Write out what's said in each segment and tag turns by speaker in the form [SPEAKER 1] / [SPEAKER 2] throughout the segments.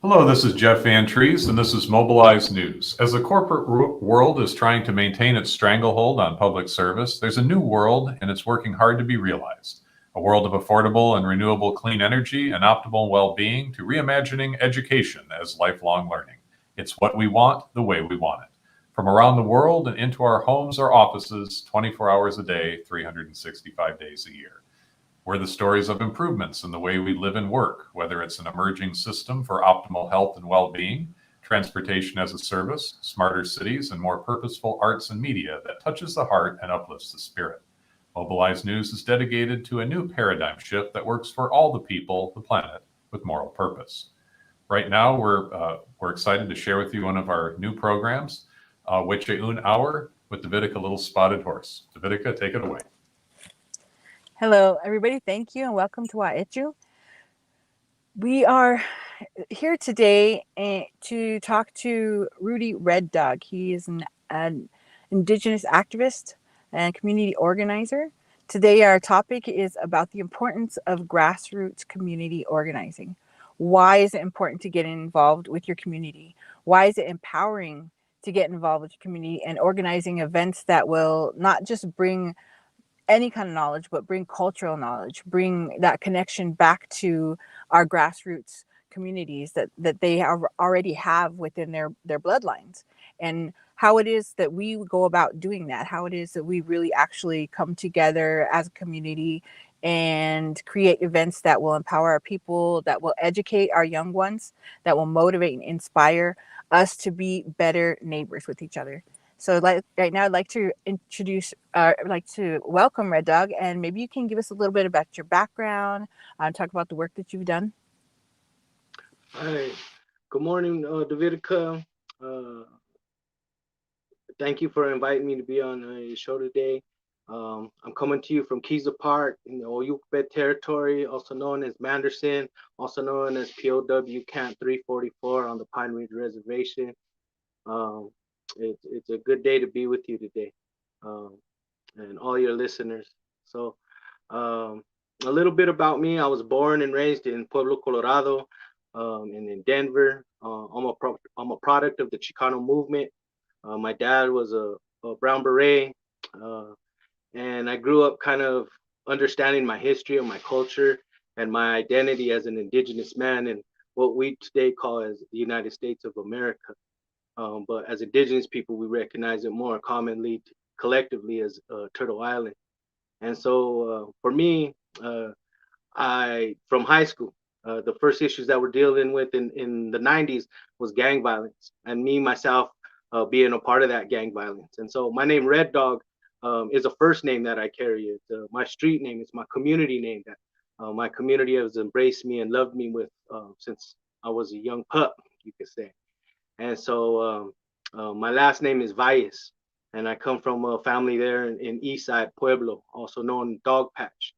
[SPEAKER 1] Hello, this is Jeff Van Trees, and this is Mobilized News. As the corporate world is trying to maintain its stranglehold on public service, there's a new world, and it's working hard to be realized. A world of affordable and renewable clean energy and optimal well being to reimagining education as lifelong learning. It's what we want, the way we want it. From around the world and into our homes or offices, 24 hours a day, 365 days a year. We're the stories of improvements in the way we live and work, whether it's an emerging system for optimal health and well-being, transportation as a service, smarter cities, and more purposeful arts and media that touches the heart and uplifts the spirit. Mobilized News is dedicated to a new paradigm shift that works for all the people, the planet, with moral purpose. Right now, we're excited to share with you one of our new programs, Weche Un Hour with Davidica Little Spotted Horse. Davidica, take it away.
[SPEAKER 2] Hello, everybody. Thank you and welcome to Waechu. We are here today to talk to Rudy Red Dog. He is an Indigenous activist and community organizer. Today, our topic is about the importance of grassroots community organizing. Why is it important to get involved with your community? Why is it empowering to get involved with your community and organizing events that will not just bring any kind of knowledge, but bring cultural knowledge, bring that connection back to our grassroots communities that they already have within their bloodlines, and how it is that we go about doing that, how it is that we really actually come together as a community and create events that will empower our people, that will educate our young ones, that will motivate and inspire us to be better neighbors with each other. So right now, I'd like to welcome Red Dog, and maybe you can give us a little bit about your background, talk about the work that you've done.
[SPEAKER 3] Hi, good morning, Davidica. Thank you for inviting me to be on your show today. I'm coming to you from Keyser Park in the Oyukpet territory, also known as Manderson, also known as POW Camp 344 on the Pine Ridge Reservation. It's a good day to be with you today, and all your listeners. So, a little bit about me. I was born and raised in Pueblo, Colorado, and in Denver. I'm a product of the Chicano movement. My dad was a brown beret, and I grew up kind of understanding my history and my culture and my identity as an indigenous man in what we today call as the United States of America. But as indigenous people, we recognize it more commonly, collectively, as Turtle Island. And so for me, from high school, the first issues that we're dealing with in the 90s was gang violence, and me, myself, being a part of that gang violence. And so my name, Red Dog, is a first name that I carry. It's my street name. It's my community name that my community has embraced me and loved me with since I was a young pup, you could say. And so my last name is Valles, and I come from a family there in Eastside Pueblo, also known Dog Patch.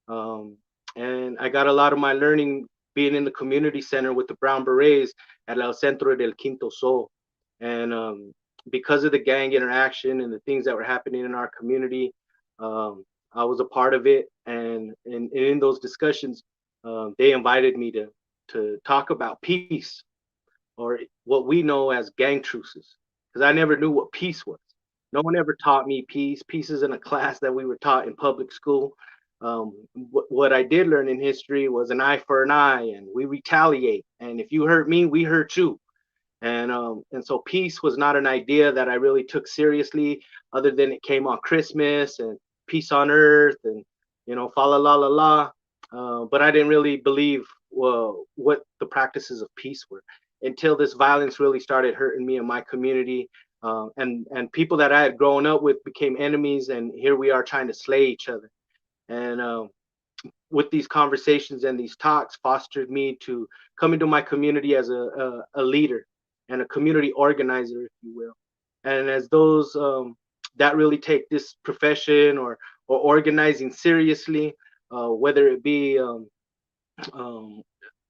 [SPEAKER 3] And I got a lot of my learning being in the community center with the Brown Berets at El Centro del Quinto Sol. And because of the gang interaction and the things that were happening in our community, I was a part of it. And in those discussions, they invited me to talk about peace, or what we know as gang truces, because I never knew what peace was. No one ever taught me peace. Peace isn't a class that we were taught in public school. What I did learn in history was an eye for an eye, and we retaliate. And if you hurt me, we hurt you. And so peace was not an idea that I really took seriously, other than it came on Christmas and peace on earth and fa la la la la. But I didn't really believe what the practices of peace were until this violence really started hurting me and my community. And people that I had grown up with became enemies, and here we are trying to slay each other. And with these conversations and these talks fostered me to come into my community as a leader and a community organizer, if you will. And as those that really take this profession or organizing seriously, whether it be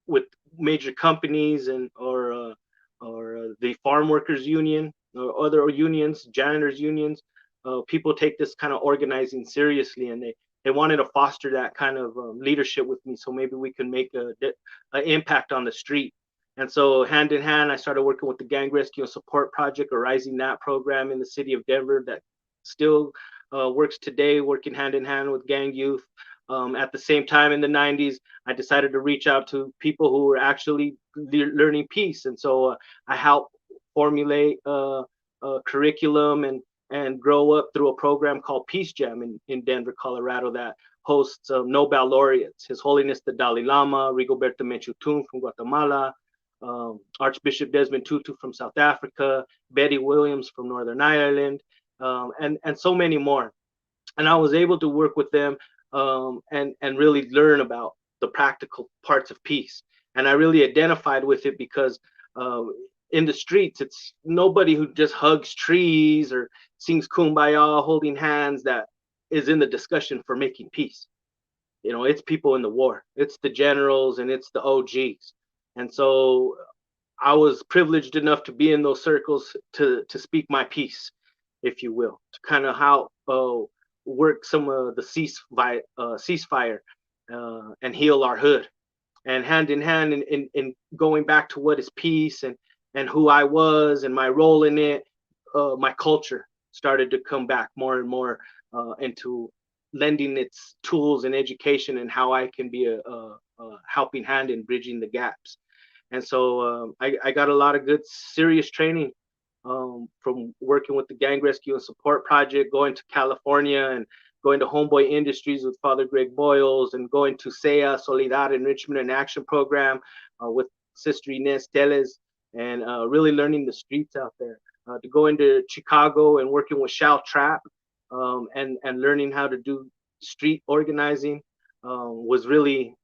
[SPEAKER 3] with major companies or the farm workers union or other unions, janitors unions, people take this kind of organizing seriously, and they wanted to foster that kind of leadership with me, so maybe we can make an impact on the street And so hand in hand, I started working with the Gang Rescue and Support Project, a Rising That program in the city of Denver that still works today, working hand in hand with gang youth. At the same time, in the 90s, I decided to reach out to people who were actually learning peace. And so I helped formulate a curriculum and grow up through a program called Peace Jam in Denver, Colorado, that hosts Nobel laureates, His Holiness the Dalai Lama, Rigoberto Menchu Tum from Guatemala, Archbishop Desmond Tutu from South Africa, Betty Williams from Northern Ireland, and so many more. And I was able to work with them and really learn about the practical parts of peace. And I really identified with it because in the streets, it's nobody who just hugs trees or sings kumbaya holding hands that is in the discussion for making peace. You know, it's people in the war, it's the generals and it's the OGs. And so I was privileged enough to be in those circles to speak my piece, if you will, to kind of how work some of the ceasefire and heal our hood. And hand in hand in going back to what is peace and who I was and my role in it, my culture started to come back more and more into lending its tools and education and how I can be a helping hand in bridging the gaps. And so I got a lot of good, serious training from working with the Gang Rescue and Support Project, going to California and going to Homeboy Industries with Father Greg Boyles, and going to SEA, Solidar Enrichment and Action Program with Sister Inez Teles, and really learning the streets out there. To go into Chicago and working with Shal Trap and learning how to do street organizing was really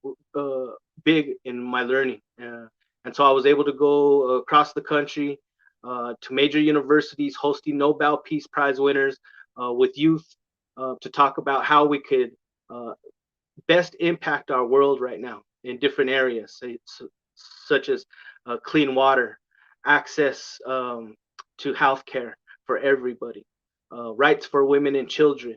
[SPEAKER 3] big in my learning. And so I was able to go across the country to major universities, hosting Nobel Peace Prize winners with youth to talk about how we could best impact our world right now in different areas, such as clean water, access to healthcare for everybody, rights for women and children,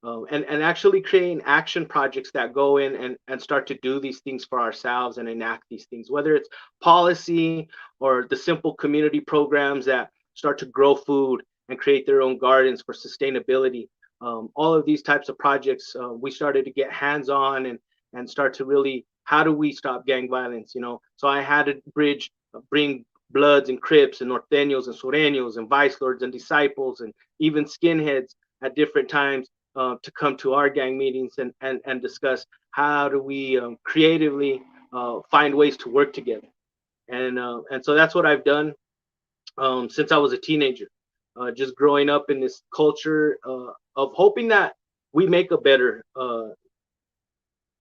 [SPEAKER 3] and actually creating action projects that go in and start to do these things for ourselves and enact these things, whether it's policy or the simple community programs that start to grow food and create their own gardens for sustainability. All of these types of projects, we started to get hands-on and start to really, how do we stop gang violence, you know? So I had to bring Bloods and Crips and Norteños and Sureños and Vice Lords and Disciples and even skinheads at different times to come to our gang meetings and discuss how do we creatively find ways to work together. And so that's what I've done since I was a teenager, just growing up in this culture of hoping that we make a better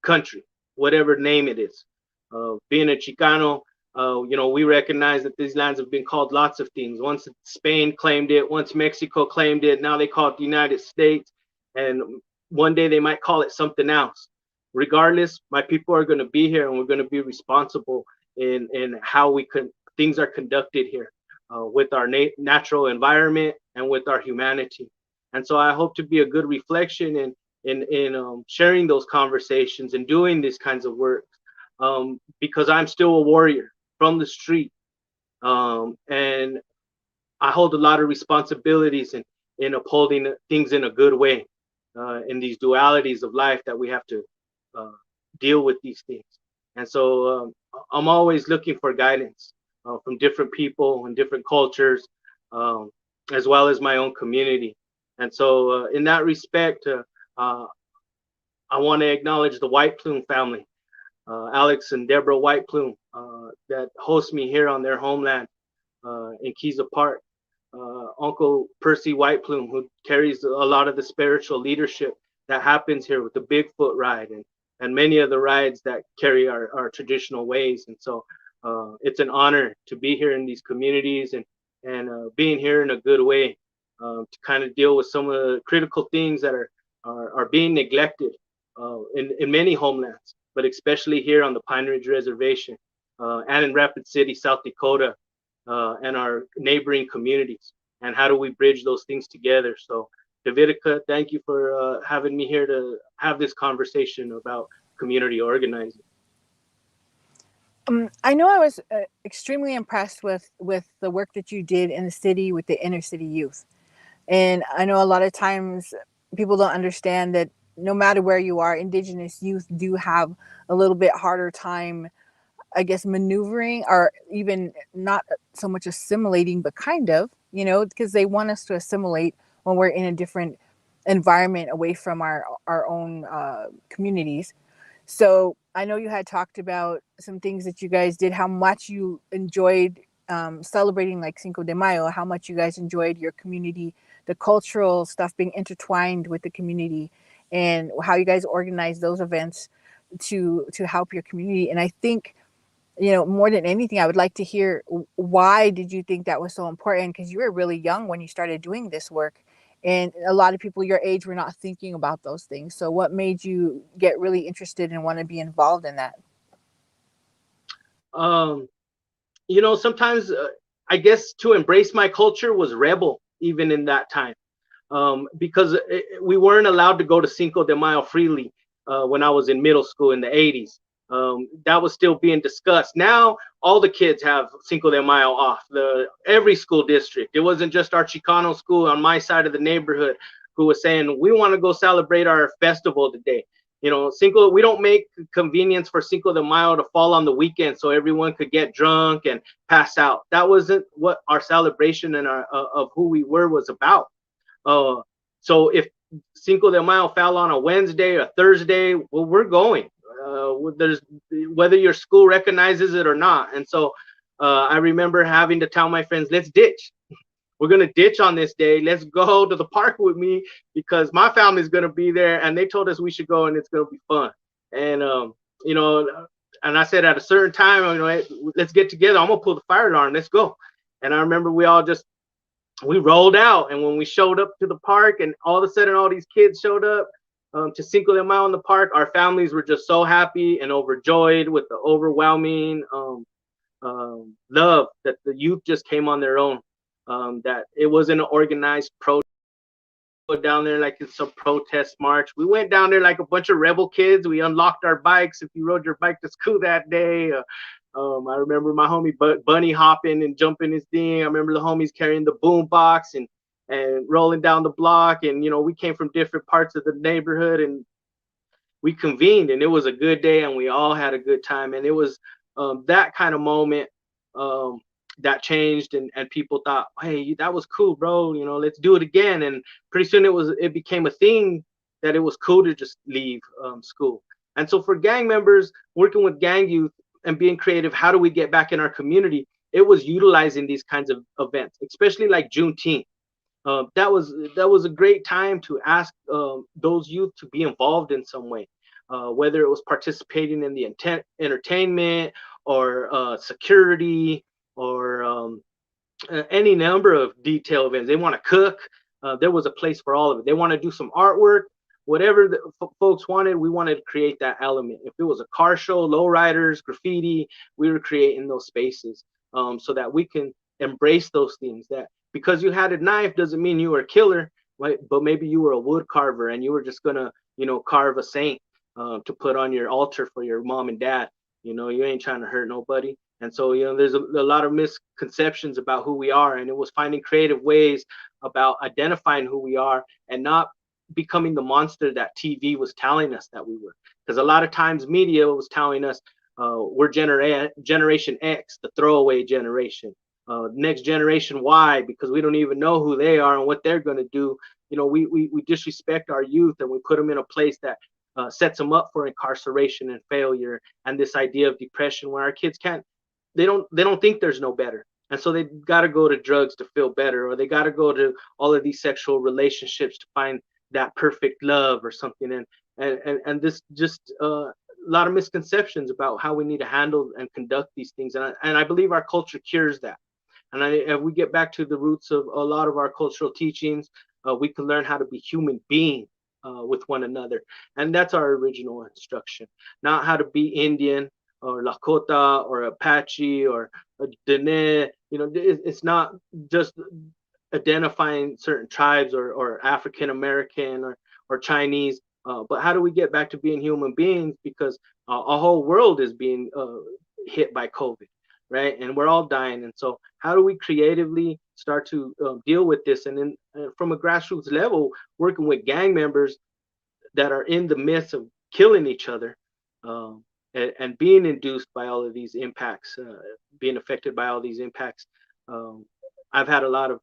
[SPEAKER 3] country, whatever name it is. Being a Chicano, you know, we recognize that these lands have been called lots of things. Once Spain claimed it, once Mexico claimed it, now they call it the United States. And one day they might call it something else. Regardless, my people are going to be here and we're going to be responsible in how things are conducted here with our natural environment and with our humanity. And so I hope to be a good reflection in sharing those conversations and doing these kinds of work because I'm still a warrior from the street. And I hold a lot of responsibilities in upholding things in a good way in these dualities of life that we have to deal with these things. And so I'm always looking for guidance from different people and different cultures, as well as my own community. And so in that respect, I want to acknowledge the White Plume family, Alex and Deborah White Plume, that host me here on their homeland in Kiza Park. Uncle Percy White Plume, who carries a lot of the spiritual leadership that happens here with the Bigfoot ride and many of the rides that carry our traditional ways. And so it's an honor to be here in these communities and being here in a good way to kind of deal with some of the critical things that are being neglected in many homelands, but especially here on the Pine Ridge Reservation and in Rapid City, South Dakota, and our neighboring communities. And how do we bridge those things together? So Davidica, thank you for having me here to have this conversation about community organizing.
[SPEAKER 2] I know I was extremely impressed with the work that you did in the city with the inner city youth. And I know a lot of times people don't understand that no matter where you are, Indigenous youth do have a little bit harder time, I guess, maneuvering, or even not so much assimilating, but kind of, because they want us to assimilate when we're in a different environment away from our own communities. So I know you had talked about some things that you guys did, how much you enjoyed celebrating like Cinco de Mayo, how much you guys enjoyed your community, the cultural stuff being intertwined with the community, and how you guys organized those events to help your community. And I think, more than anything, I would like to hear, why did you think that was so important? Because you were really young when you started doing this work. And a lot of people your age were not thinking about those things. So what made you get really interested and want to be involved in that?
[SPEAKER 3] Sometimes I guess to embrace my culture was rebel even in that time, because we weren't allowed to go to Cinco de Mayo freely when I was in middle school in the 80s. That was still being discussed. Now all the kids have Cinco de Mayo off. Every school district. It wasn't just our Chicano school on my side of the neighborhood who was saying we want to go celebrate our festival today. We don't make convenience for Cinco de Mayo to fall on the weekend so everyone could get drunk and pass out. That wasn't what our celebration and our of who we were was about. So if Cinco de Mayo fell on a Wednesday or Thursday, well, we're going. There's whether your school recognizes it or not. And so I remember having to tell my friends, let's ditch. We're going to ditch on this day. Let's go to the park with me because my family's going to be there. And they told us we should go and it's going to be fun. And, and I said at a certain time, hey, let's get together. I'm going to pull the fire alarm. Let's go. And I remember we rolled out. And when we showed up to the park and all of a sudden all these kids showed up to Cinco de Mayo in the park, our families were just so happy and overjoyed with the overwhelming love that the youth just came on their own. That it wasn't an organized protest down there like it's some protest march. We went down there like a bunch of rebel kids. We unlocked our bikes. If you rode your bike to school that day, I remember my homie bunny hopping and jumping his thing. I remember the homies carrying the boom box and rolling down the block. And we came from different parts of the neighborhood and we convened, and it was a good day, and we all had a good time. And it was that kind of moment that changed, and people thought, hey, that was cool, bro, let's do it again. And pretty soon it became a thing that it was cool to just leave school. And so for gang members working with gang youth and being creative, how do we get back in our community? It was utilizing these kinds of events, especially like Juneteenth. That was a great time to ask those youth to be involved in some way, whether it was participating in the entertainment or security or any number of detail events. They want to cook. There was a place for all of it. They want to do some artwork, whatever the folks wanted. We wanted to create that element. If it was a car show, lowriders, graffiti, we were creating those spaces so that we can embrace those things. That because you had a knife doesn't mean you were a killer, right? But maybe you were a wood carver and you were just gonna, carve a saint to put on your altar for your mom and dad. You ain't trying to hurt nobody. And so, there's a lot of misconceptions about who we are, and it was finding creative ways about identifying who we are and not becoming the monster that TV was telling us that we were. Because a lot of times media was telling us we're generation X, the throwaway generation, next generation Y, because we don't even know who they are and what they're going to do. We disrespect our youth and we put them in a place that sets them up for incarceration and failure, and this idea of depression where our kids they don't think there's no better. And so they got to go to drugs to feel better, or they got to go to all of these sexual relationships to find that perfect love or something. And this just a lot of misconceptions about how we need to handle and conduct these things. And I believe our culture cures that. And if we get back to the roots of a lot of our cultural teachings, we can learn how to be human beings with one another. And that's our original instruction, not how to be Indian or Lakota or Apache or Dene. It's not just identifying certain tribes or African American or Chinese, but how do we get back to being human beings? Because a whole world is being hit by COVID, right? And we're all dying. And so, how do we creatively start to deal with this? And then, from a grassroots level, working with gang members that are in the midst of killing each other, and being induced by all of these impacts, being affected by all these impacts. Um, I've had a lot of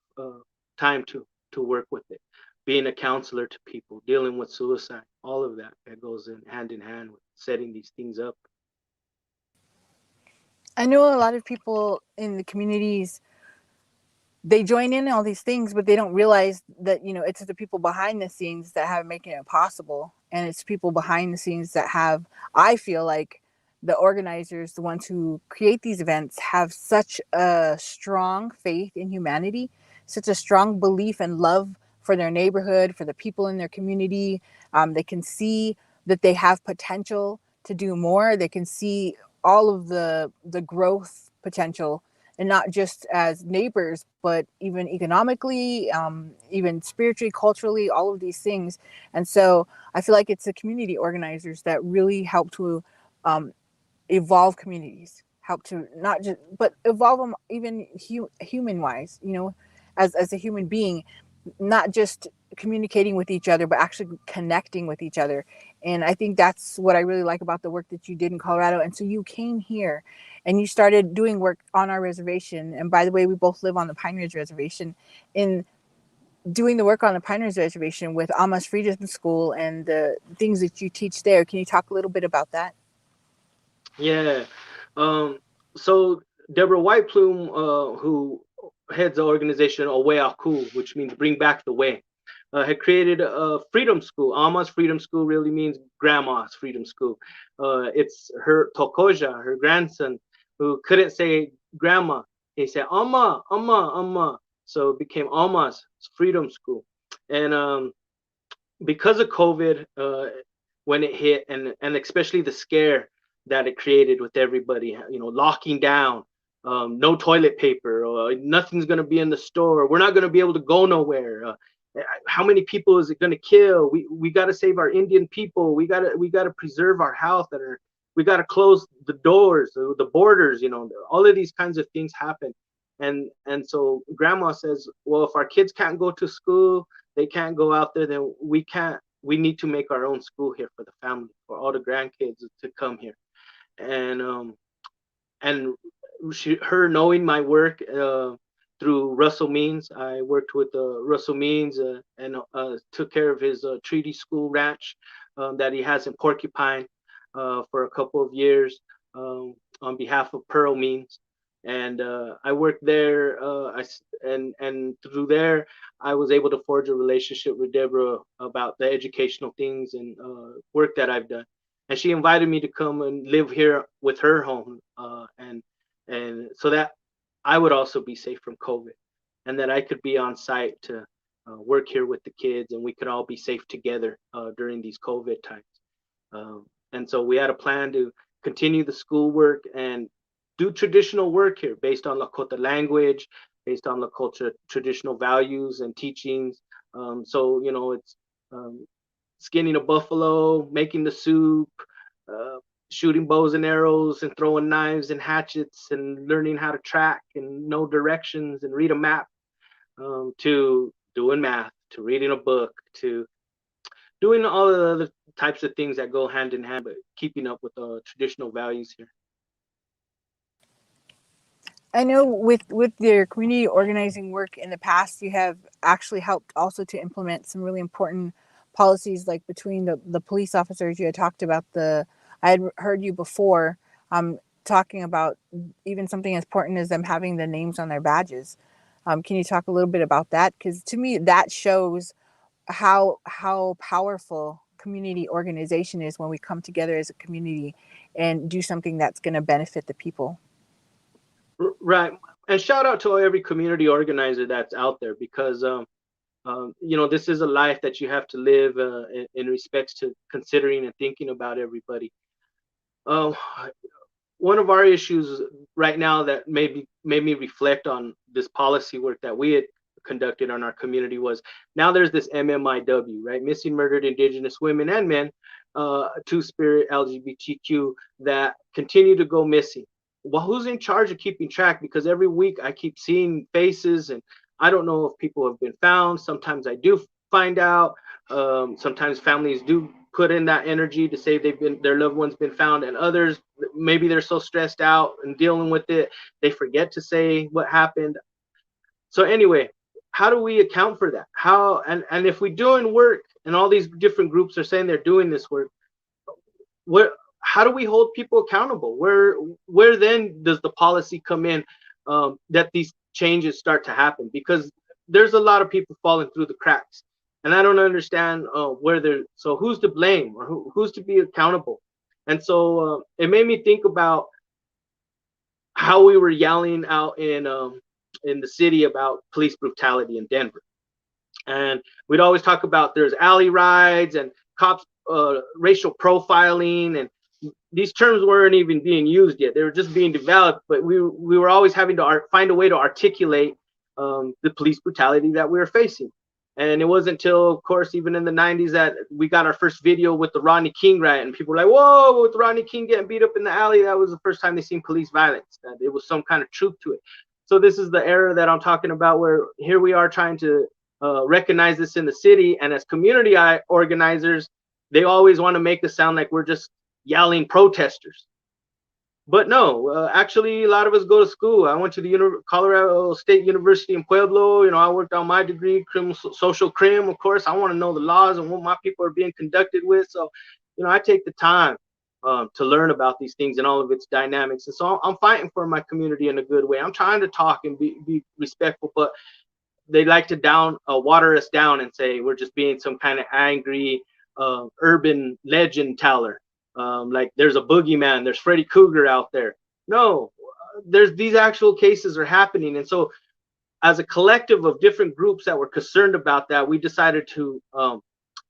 [SPEAKER 3] time to work with it, being a counselor to people, dealing with suicide, all of that that goes in hand with setting these things up.
[SPEAKER 2] I know a lot of people in the communities, they join in all these things, but they don't realize that, it's the people behind the scenes that have making it possible. And it's people behind the scenes that have, I feel like the organizers, the ones who create these events, have such a strong faith in humanity, such a strong belief and love for their neighborhood, for the people in their community. They can see that they have potential to do more. They can see all of the growth potential, and not just as neighbors, but even economically, even spiritually, culturally, all of these things. And so I feel like it's the community organizers that really help to evolve communities, help to not just, but evolve them even human wise, as a human being, not just communicating with each other, but actually connecting with each other. And I think that's what I really like about the work that you did in Colorado. And so you came here and you started doing work on our reservation. And by the way, we both live on the Pine Ridge Reservation. In doing the work on the Pine Ridge Reservation with Amos Freedom School and the things that you teach there, can you talk a little bit about that?
[SPEAKER 3] Yeah. Um, so Deborah White Plume, who heads the organization Owe Aku, which means bring back the way, had created a freedom school. Alma's freedom school really means grandma's freedom school. It's her Tokoja, her grandson, who couldn't say grandma. He said Alma, Alma, Alma. So it became Alma's freedom school. And because of COVID, when it hit, and especially the scare that it created with everybody, locking down, no toilet paper, nothing's going to be in the store, we're not going to be able to go nowhere. How many people is it going to kill? We got to save our Indian people. We got to preserve our health, we got to close the doors, the borders. All of these kinds of things happen, and so grandma says, well, if our kids can't go to school, they can't go out there, then we can't. We need to make our own school here for the family, for all the grandkids to come here. And her knowing my work through Russell Means, I worked with Russell Means, and took care of his treaty school ranch that he has in Porcupine for a couple of years, on behalf of Pearl Means. And I worked there, and through there I was able to forge a relationship with Deborah about the educational things and work that I've done. And she invited me to come and live here with her home, and so that I would also be safe from COVID, and that I could be on site to work here with the kids, and we could all be safe together during these COVID times. And so we had a plan to continue the schoolwork and do traditional work here based on Lakota language, based on Lakota traditional values and teachings. So, it's skinning a buffalo, making the soup, shooting bows and arrows and throwing knives and hatchets, and learning how to track and know directions and read a map, to doing math, to reading a book, to doing all the other types of things that go hand in hand, but keeping up with the traditional values here.
[SPEAKER 2] I know with your community organizing work in the past, you have actually helped also to implement some really important policies, like between the police officers. You had talked about I had heard you before talking about even something as important as them having the names on their badges. Can you talk a little bit about that? Because to me, that shows how powerful community organization is when we come together as a community and do something that's going to benefit the people.
[SPEAKER 3] Right. And shout out to every community organizer that's out there, because this is a life that you have to live in respects to considering and thinking about everybody. One of our issues right now that made me reflect on this policy work that we had conducted on our community was, now there's this MMIW, right? Missing, murdered, Indigenous women and men, Two-Spirit, LGBTQ, that continue to go missing. well, who's in charge of keeping track? Because every week I keep seeing faces, and I don't know if people have been found. Sometimes I do find out. Sometimes families do put in that energy to say their loved one's been found, and others, maybe they're so stressed out and dealing with it, they forget to say what happened. So anyway, how do we account for that? How, and if we're doing work and all these different groups are saying they're doing this work, where, how do we hold people accountable? Where then does the policy come in, that these changes start to happen? Because there's a lot of people falling through the cracks, and I don't understand where they're. So who's to blame, or who's to be accountable? And so it made me think about how we were yelling out in the city about police brutality in Denver. And we'd always talk about there's alley rides and cops, racial profiling, and these terms weren't even being used yet. They were just being developed, but we were always having to find a way to articulate the police brutality that we were facing. And it wasn't until, of course, even in the 90s that we got our first video with the Rodney King riot, and people were like, whoa, with Rodney King getting beat up in the alley, that was the first time they seen police violence, that it was some kind of truth to it. So this is the era that I'm talking about, where here we are trying to recognize this in the city, and as community organizers, they always want to make us sound like we're just yelling protesters. But no, actually, a lot of us go to school. I went to the Colorado State University in Pueblo. You know, I worked on my degree, social crim, of course. I want to know the laws and what my people are being conducted with. So, you know, I take the time to learn about these things and all of its dynamics. And so I'm fighting for my community in a good way. I'm trying to talk and be respectful, but they like to water us down and say we're just being some kind of angry urban legend teller. Like there's a boogeyman, there's Freddy Krueger out there. No, there's these actual cases are happening. And so as a collective of different groups that were concerned about that, we decided to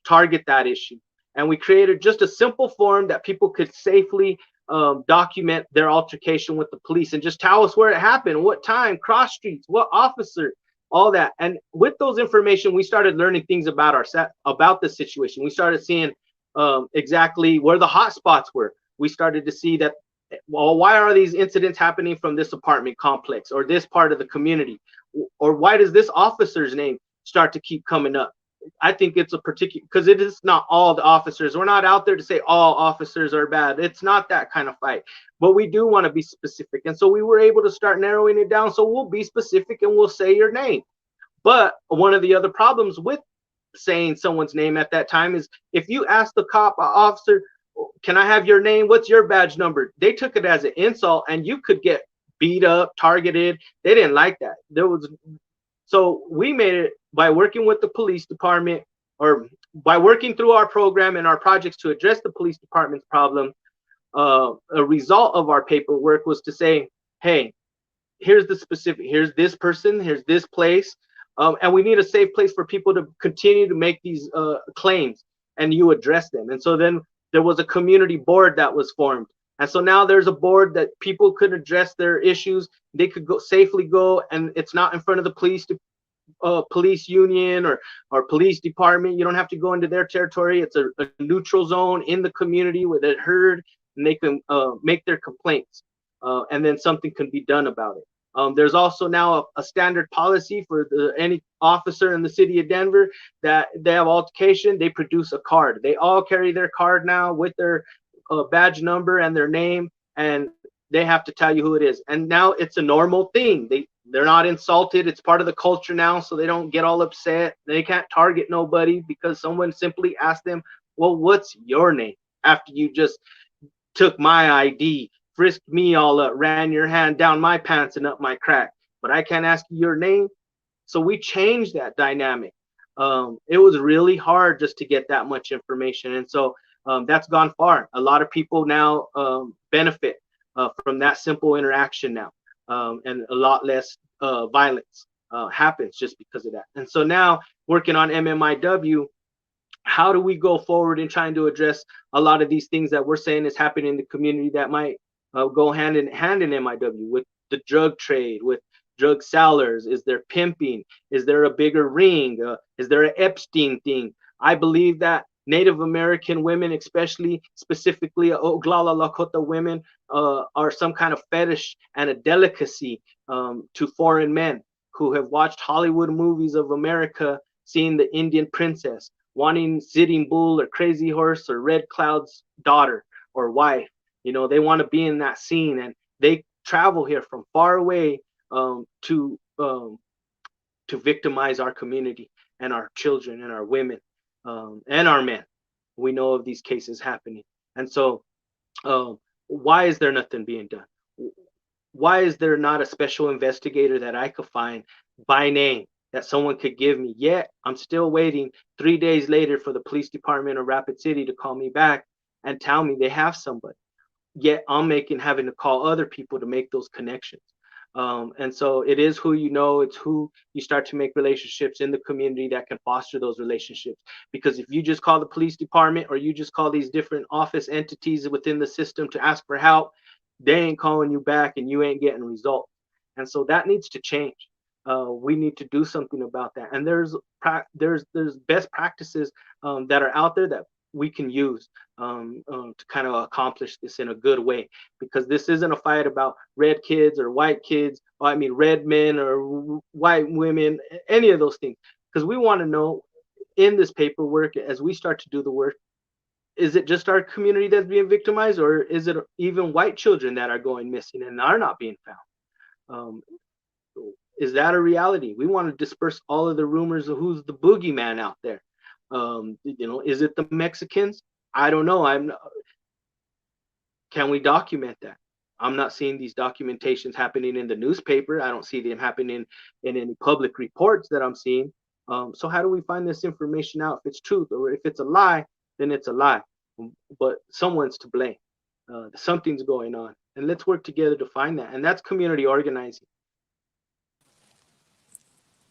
[SPEAKER 3] target that issue. And we created just a simple form that people could safely document their altercation with the police and just tell us where it happened, what time, cross streets, what officer, all that. And with those information, we started learning things about the situation. We started seeing exactly where the hot spots were. We started to see that, well, why are these incidents happening from this apartment complex or this part of the community? Or why does this officer's name start to keep coming up? I think it's a particular, because it is not all the officers. We're not out there to say all officers are bad. It's not that kind of fight, but we do want to be specific. And so we were able to start narrowing it down. So we'll be specific and we'll say your name. But one of the other problems with saying someone's name at that time is if you ask the officer, can I have your name? What's your badge number? They took it as an insult and you could get beat up, targeted. They didn't like that. So we made it by working with the police department, or by working through our program and our projects to address the police department's problem. A result of our paperwork was to say, hey, here's the specific, here's this person, here's this place. And we need a safe place for people to continue to make these claims, and you address them. And so then there was a community board that was formed. And so now there's a board that people could address their issues. They could safely go, and it's not in front of the police union or police department. You don't have to go into their territory. It's a neutral zone in the community where they're heard, and they can make their complaints, and then something can be done about it. There's also now a standard policy for any officer in the city of Denver that they have altercation, they produce a card. They all carry their card now with their badge number and their name, and they have to tell you who it is. And now it's a normal thing. They're not insulted. It's part of the culture now, so they don't get all upset. They can't target nobody because someone simply asked them, well, what's your name? After you just took my ID, frisked me all up, ran your hand down my pants and up my crack, but I can't ask you your name. So we changed that dynamic. It was really hard just to get that much information. And so that's gone far. A lot of people now benefit from that simple interaction now, and a lot less violence happens just because of that. And so now working on MMIW, how do we go forward in trying to address a lot of these things that we're saying is happening in the community that might go hand in hand in MIW, with the drug trade, with drug sellers? Is there pimping? Is there a bigger ring? Is there an Epstein thing? I believe that Native American women, especially specifically Oglala Lakota women, are some kind of fetish and a delicacy to foreign men who have watched Hollywood movies of America, seeing the Indian princess, wanting Sitting Bull or Crazy Horse or Red Cloud's daughter or wife. You know, they want to be in that scene, and they travel here from far away to victimize our community and our children and our women and our men. We know of these cases happening, and so why is there nothing being done? Why is there not a special investigator that I could find by name that someone could give me? Yet I'm still waiting 3 days later for the police department of Rapid City to call me back and tell me they have somebody. Yet I'm having to call other people to make those connections. And so it is who you know, it's who you start to make relationships in the community that can foster those relationships. Because if you just call the police department or you just call these different office entities within the system to ask for help, they ain't calling you back and you ain't getting results. And so that needs to change. We need to do something about that. And there's best practices that are out there that we can use to kind of accomplish this in a good way, because this isn't a fight about red kids or white kids, or, I mean, red men or white women, any of those things. Because we want to know in this paperwork, as we start to do the work, is it just our community that's being victimized, or is it even white children that are going missing and are not being found? Is that a reality? We want to disperse all of the rumors of who's the boogeyman out there. Is it the Mexicans? I don't know. Can we document that? I'm not seeing these documentations happening in the newspaper. I don't see them happening in any public reports that I'm seeing. So how do we find this information out? If it's truth or if it's a lie, then it's a lie. But someone's to blame. Something's going on, and let's work together to find that. And that's community organizing.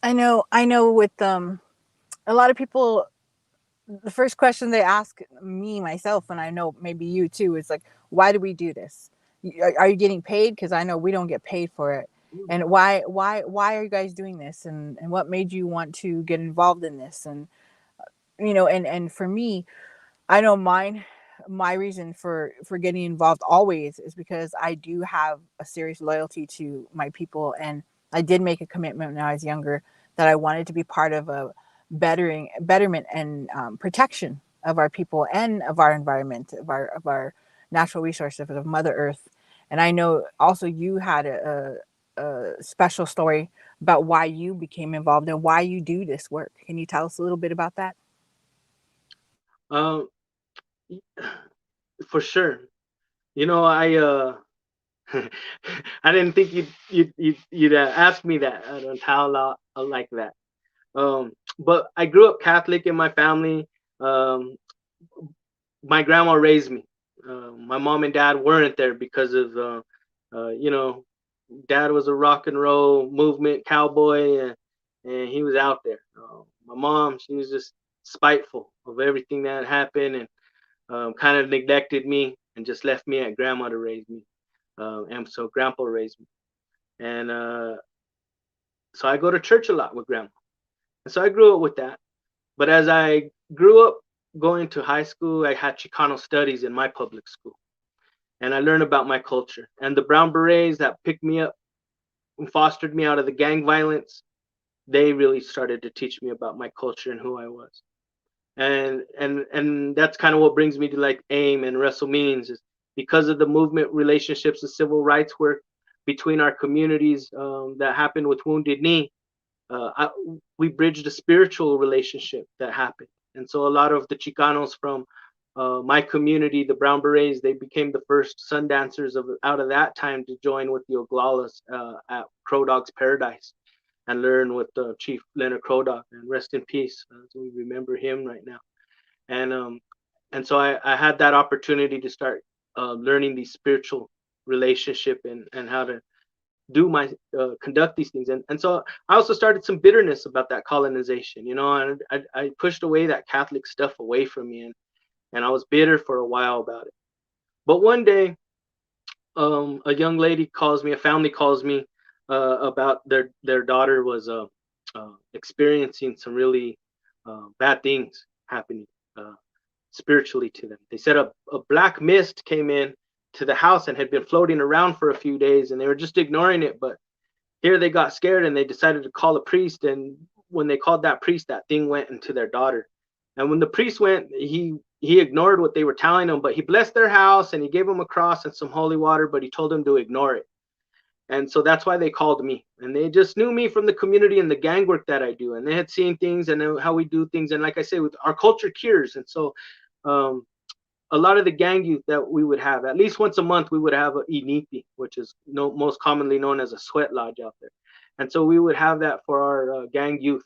[SPEAKER 2] I know with a lot of people, the first question they ask me, myself, and I know maybe you too, is like, why do we do this? Are you getting paid? Because I know we don't get paid for it. And why are you guys doing this? And what made you want to get involved in this? And and for me, I know my reason for getting involved always is because I do have a serious loyalty to my people, and I did make a commitment when I was younger that I wanted to be part of a betterment and protection of our people and of our environment, of our natural resources, of Mother Earth. And I know also you had a special story about why you became involved and why you do this work. Can you tell us a little bit about that?
[SPEAKER 3] Um, for sure. I I didn't think you'd ask me that. I don't how a lot like that. But I grew up Catholic in my family. My grandma raised me. My mom and dad weren't there because of, dad was a rock and roll movement cowboy, and he was out there. My mom, she was just spiteful of everything that happened, and kind of neglected me and just left me at grandma to raise me. And so grandpa raised me. And so I go to church a lot with grandma. And so I grew up with that. But as I grew up going to high school, I had Chicano studies in my public school. And I learned about my culture. And the Brown Berets that picked me up and fostered me out of the gang violence, they really started to teach me about my culture and who I was. And that's kind of what brings me to like AIM and Wrestle Means, is because of the movement relationships, the civil rights work between our communities that happened with Wounded Knee. We bridged a spiritual relationship that happened. And so a lot of the Chicanos from my community, the Brown Berets, they became the first sun dancers out of that time to join with the Oglalas at Crow Dog's Paradise and learn with Chief Leonard Crow Dog, and rest in peace. We remember him right now. And so I had that opportunity to start learning these spiritual relationship and how to do my conduct these things. And so I also started some bitterness about that colonization, and I pushed away that Catholic stuff away from me, and I was bitter for a while about it. But one day, a young lady calls me, a family calls me about their daughter was experiencing some really bad things happening. spiritually to them. They said a black mist came in to the house and had been floating around for a few days, and they were just ignoring it. But here they got scared and they decided to call a priest. And when they called that priest, that thing went into their daughter. And when the priest went, he ignored what they were telling him, but he blessed their house and he gave them a cross and some holy water, but he told them to ignore it. And so that's why they called me. And they just knew me from the community and the gang work that I do. And they had seen things and how we do things. And like I say, with our culture cures. And so a lot of the gang youth that we would have, at least once a month, we would have a inipi, which is most commonly known as a sweat lodge out there. And so we would have that for our gang youth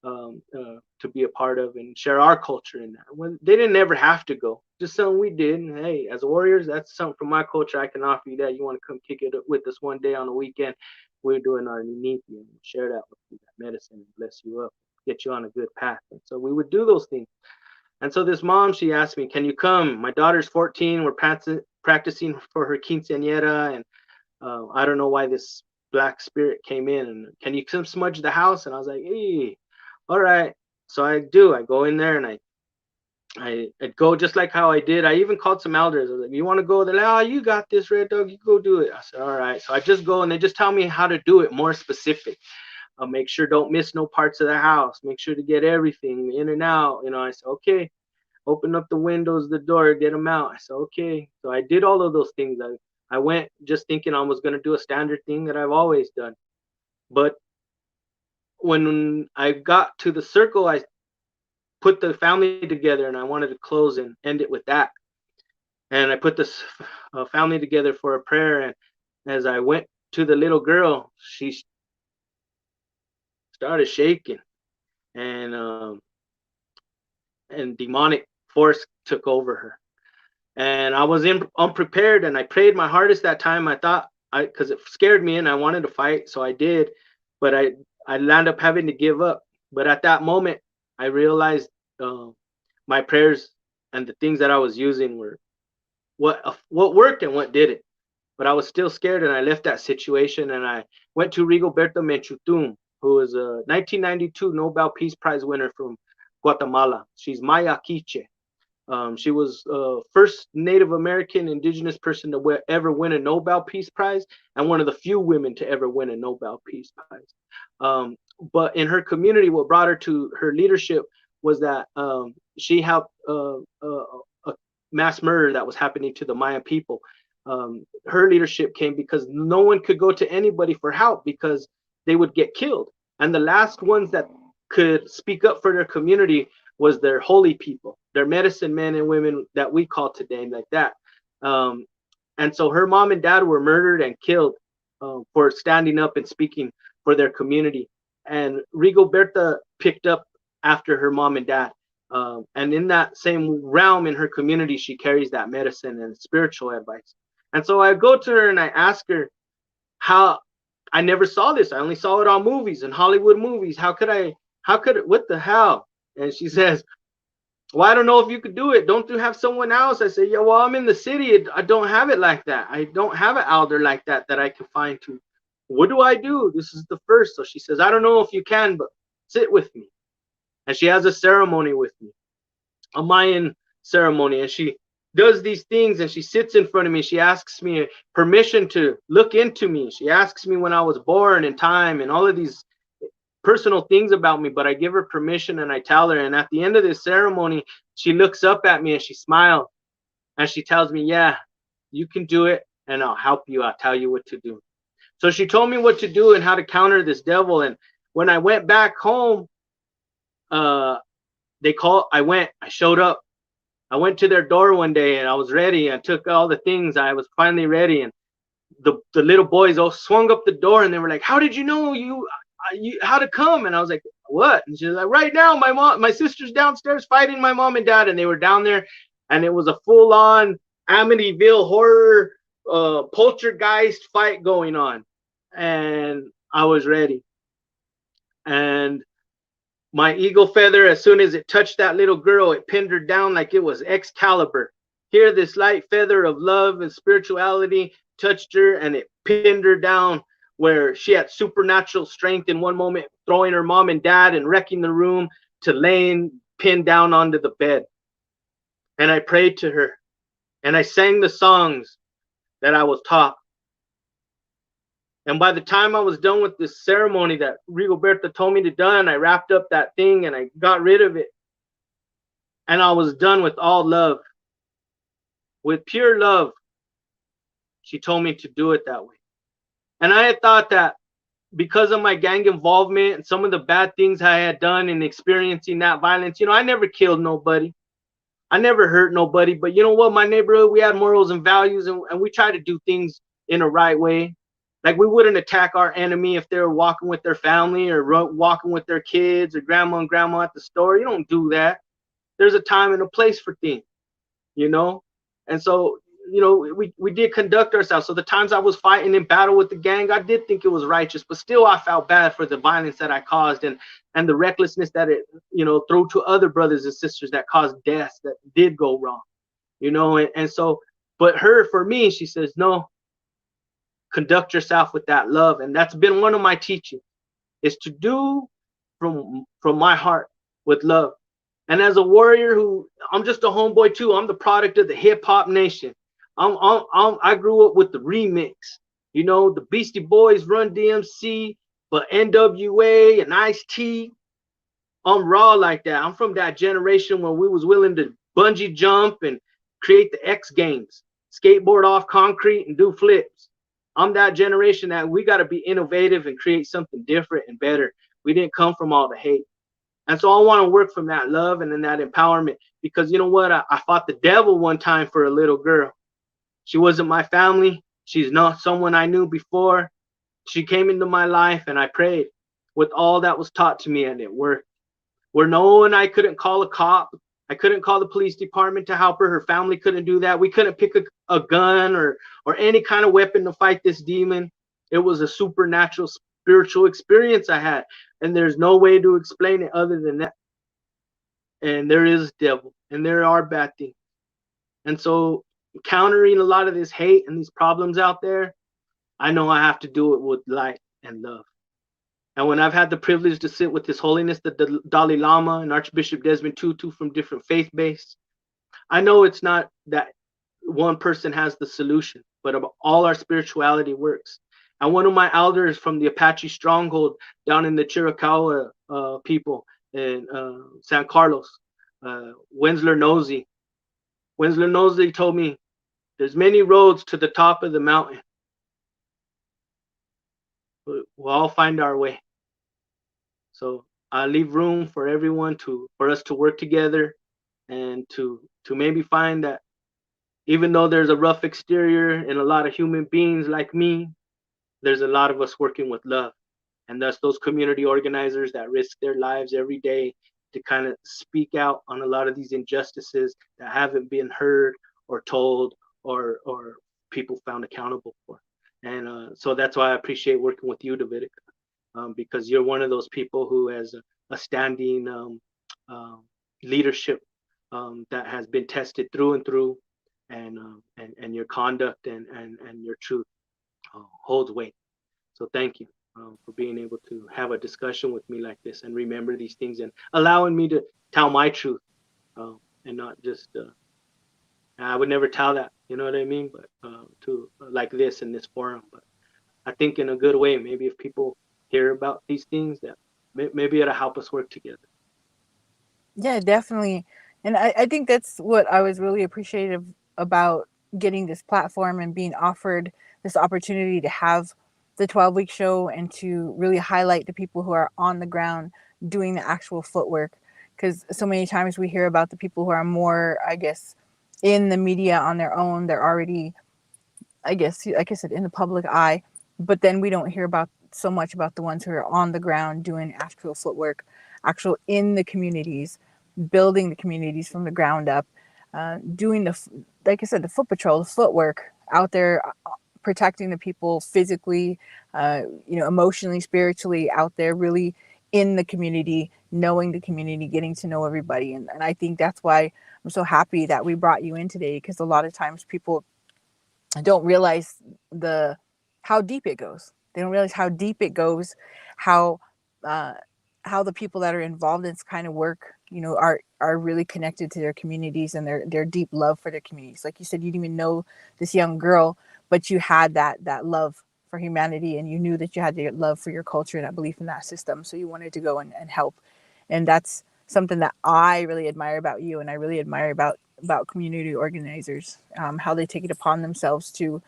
[SPEAKER 3] to be a part of and share our culture in that. When they didn't ever have to go, just something we did. And hey, as warriors, that's something from my culture. I can offer you that. You want to come kick it with us one day on a weekend? We're doing our inipi and share that with you, that medicine, and bless you up, get you on a good path. And so we would do those things. And so this mom, she asked me, can you come? My daughter's 14. We're practicing for her quinceañera. And I don't know why this black spirit came in. And can you come smudge the house? And I was like, hey, all right. So I do. I go in there and I'd go just like how I did. I even called some elders. I was like, you want to go? They're like, oh, you got this, Red Dog. You go do it. I said, all right. So I just go and they just tell me how to do it more specific. Make sure don't miss no parts of the house. Make sure to get everything in and out. You know, I said, okay. Open up the windows, the door, get them out. I said, okay. So I did all of those things. I went just thinking I was going to do a standard thing that I've always done. But when I got to the circle, I put the family together and I wanted to close and end it with that. And I put this family together for a prayer. And as I went to the little girl, she started shaking, and demonic force took over her. And I was unprepared, and I prayed my hardest that time. I thought, because it scared me and I wanted to fight, so I did. But I landed up having to give up. But at that moment, I realized my prayers and the things that I was using were what worked and what didn't. But I was still scared, and I left that situation, and I went to Rigoberta Menchutum, who is a 1992 Nobel Peace Prize winner from Guatemala. She's Maya Quiche. She was first Native American indigenous person to ever win a Nobel Peace Prize, and one of the few women to ever win a Nobel Peace Prize. But in her community, what brought her to her leadership was that she helped a mass murder that was happening to the Maya people. Her leadership came because no one could go to anybody for help because they would get killed. And the last ones that could speak up for their community was their holy people, their medicine men and women that we call today like that. And so her mom and dad were murdered and killed for standing up and speaking for their community. And Rigoberta picked up after her mom and dad. And in that same realm in her community, she carries that medicine and spiritual advice. And so I go to her and I ask her how I never saw this. I only saw it on movies and Hollywood movies. What the hell? And she says, well, I don't know if you could do it. Don't you have someone else? I say, yeah, well, I'm in the city. I don't have it like that. I don't have an elder like that I can find to. What do I do? This is the first. So she says, I don't know if you can, but sit with me. And she has a ceremony with me, a Mayan ceremony. And she does these things and she sits in front of me. She asks me permission to look into me. She asks me when I was born and time and all of these personal things about me, but I give her permission and I tell her. And at the end of this ceremony, she looks up at me and she smiles and she tells me, yeah, you can do it and I'll help you. I'll tell you what to do. So she told me what to do and how to counter this devil. And when I went back home, I showed up. I went to their door one day and I was ready. I took all the things. I was finally ready. And the little boys all swung up the door and they were like, how did you know how to come? And I was like, what? And she's like, right now, my sister's downstairs fighting my mom and dad. And they were down there and it was a full-on Amityville horror poltergeist fight going on. And I was ready. And my eagle feather, as soon as it touched that little girl, it pinned her down like it was Excalibur. Here, this light feather of love and spirituality touched her and it pinned her down where she had supernatural strength in one moment, throwing her mom and dad and wrecking the room to laying pinned down onto the bed. and I prayed to her, and I sang the songs that I was taught. And by the time I was done with this ceremony that Rigoberta told me to done, I wrapped up that thing and I got rid of it. And I was done with all love. With pure love, she told me to do it that way. And I had thought that because of my gang involvement and some of the bad things I had done and experiencing that violence, I never killed nobody. I never hurt nobody. But you know what? My neighborhood, we had morals and values, and we try to do things in a right way. Like, we wouldn't attack our enemy if they were walking with their family or walking with their kids or grandma and grandma at the store. You don't do that. There's a time and a place for things, And so, we did conduct ourselves. So the times I was fighting in battle with the gang, I did think it was righteous, but still I felt bad for the violence that I caused and the recklessness that it, threw to other brothers and sisters that caused deaths that did go wrong, and so, but for me, she says, no, conduct yourself with that love. And that's been one of my teachings, is to do from my heart with love. And as a warrior I'm just a homeboy too. I'm the product of the hip hop nation. I grew up with the remix, the Beastie Boys, Run DMC, but NWA and Ice-T. I'm raw like that. I'm from that generation when we was willing to bungee jump and create the X Games, skateboard off concrete and do flips. I'm that generation that we got to be innovative and create something different and better. We didn't come from all the hate. And so I want to work from that love and then that empowerment, because you know what? I fought the devil one time for a little girl. She wasn't my family. She's not someone I knew before. She came into my life and I prayed with all that was taught to me, and it worked. Where no one, I couldn't call a cop. I couldn't call the police department to help her. Her family couldn't do that. We couldn't pick a gun or any kind of weapon to fight this demon. It was a supernatural, spiritual experience I had. And there's no way to explain it other than that. And there is devil, and there are bad things. And so countering a lot of this hate and these problems out there, I know I have to do it with light and love. And when I've had the privilege to sit with His Holiness, the Dalai Lama and Archbishop Desmond Tutu from different faith bases, I know it's not that one person has the solution, but all our spirituality works. And one of my elders from the Apache stronghold down in the Chiricahua people in San Carlos, Wensler Nosey. Wensler Nosey told me, there's many roads to the top of the mountain. We'll all find our way. So I leave room for everyone for us to work together and to maybe find that even though there's a rough exterior and a lot of human beings like me, there's a lot of us working with love. And thus those community organizers that risk their lives every day to kind of speak out on a lot of these injustices that haven't been heard or told or people found accountable for. And so that's why I appreciate working with you, Davidica, because you're one of those people who has a standing leadership that has been tested through and through, and your conduct and your truth holds weight. So thank you for being able to have a discussion with me like this and remember these things and allowing me to tell my truth and not just I would never tell that, you know what I mean, but to like this in this forum. But I think in a good way, maybe if people hear about these things, that maybe it'll help us work together.
[SPEAKER 2] Yeah, definitely. And I think that's what I was really appreciative about getting this platform and being offered this opportunity to have the 12-week show and to really highlight the people who are on the ground doing the actual footwork. Because so many times we hear about the people who are more, I guess, in the media on their own. They're already, I guess, like I said, in the public eye. But then we don't hear about so much about the ones who are on the ground doing actual footwork, actual in the communities, building the communities from the ground up, doing like I said, the foot patrol, the footwork out there, protecting the people physically, emotionally, spiritually out there, really in the community, knowing the community, getting to know everybody. And I think that's why I'm so happy that we brought you in today, because a lot of times people don't realize how deep it goes. They don't realize how deep it goes, how the people that are involved in this kind of work are really connected to their communities and their deep love for their communities. Like you said, you didn't even know this young girl, but you had that love for humanity, and you knew that you had the love for your culture and that belief in that system. So you wanted to go and help. And that's something that I really admire about you, and I really admire about community organizers, how they take it upon themselves to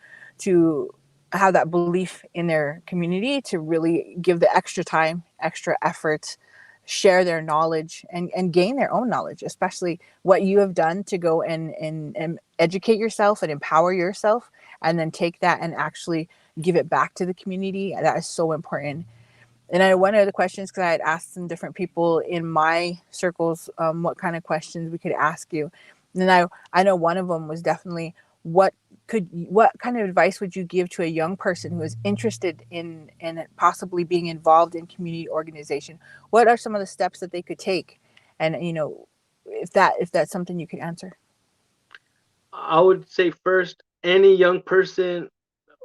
[SPEAKER 2] have that belief in their community, to really give the extra time, extra effort, share their knowledge, and gain their own knowledge, especially what you have done to go and educate yourself and empower yourself, and then take that and actually give it back to the community. That is so important. And I had one of the questions, because I had asked some different people in my circles what kind of questions we could ask you. And I know one of them was definitely, what kind of advice would you give to a young person who is interested in possibly being involved in community organization? What are some of the steps that they could take? And if that's something you could answer.
[SPEAKER 3] I would say first, any young person,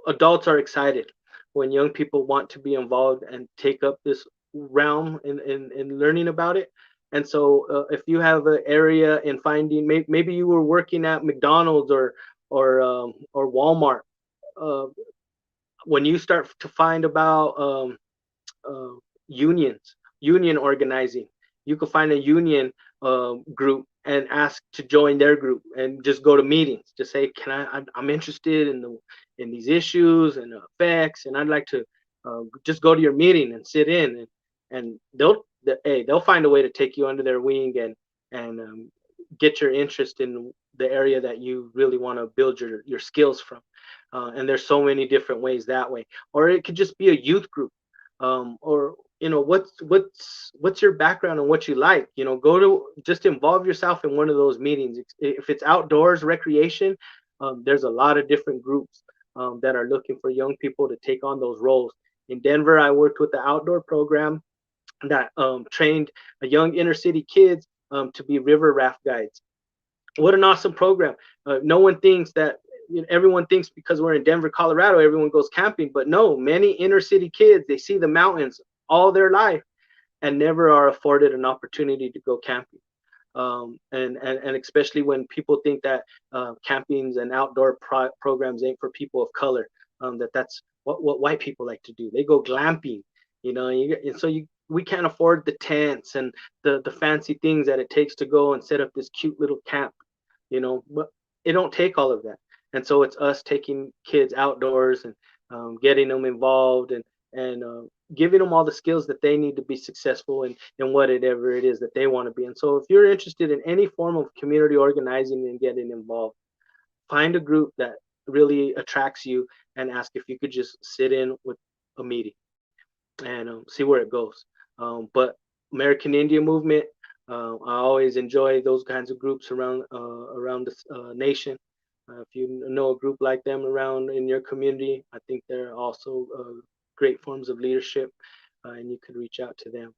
[SPEAKER 3] adults are excited when young people want to be involved and take up this realm in learning about it. And so, if you have an area in finding, maybe you were working at McDonald's or Walmart, uh, when you start to find about uh, union organizing, you could find a union group and ask to join their group and just go to meetings. Just say, "Can I'm interested in these issues and effects, and I'd like to just go to your meeting and sit in." And they'll find a way to take you under their wing and get your interest in the area that you really want to build your skills from. And there's so many different ways that way. Or it could just be a youth group, or what's your background and what you like. Go to, just involve yourself in one of those meetings. If it's outdoors recreation, there's a lot of different groups that are looking for young people to take on those roles. In Denver, I worked with the outdoor program that trained a young inner city kids to be river raft guides. What an awesome program. No one thinks that, everyone thinks because we're in Denver, Colorado, everyone goes camping, but no, many inner city kids, they see the mountains all their life and never are afforded an opportunity to go camping. And especially when people think that campings and outdoor programs ain't for people of color, that's what white people like to do. They go glamping, and so we can't afford the tents and the fancy things that it takes to go and set up this cute little camp, but it don't take all of that. And so it's us taking kids outdoors and getting them involved and giving them all the skills that they need to be successful in whatever it is that they want to be. And so if you're interested in any form of community organizing and getting involved, find a group that really attracts you and ask if you could just sit in with a meeting and see where it goes. But American Indian movement, I always enjoy those kinds of groups around the nation. If you know a group like them around in your community, I think they're also great forms of leadership, and you could reach out to them.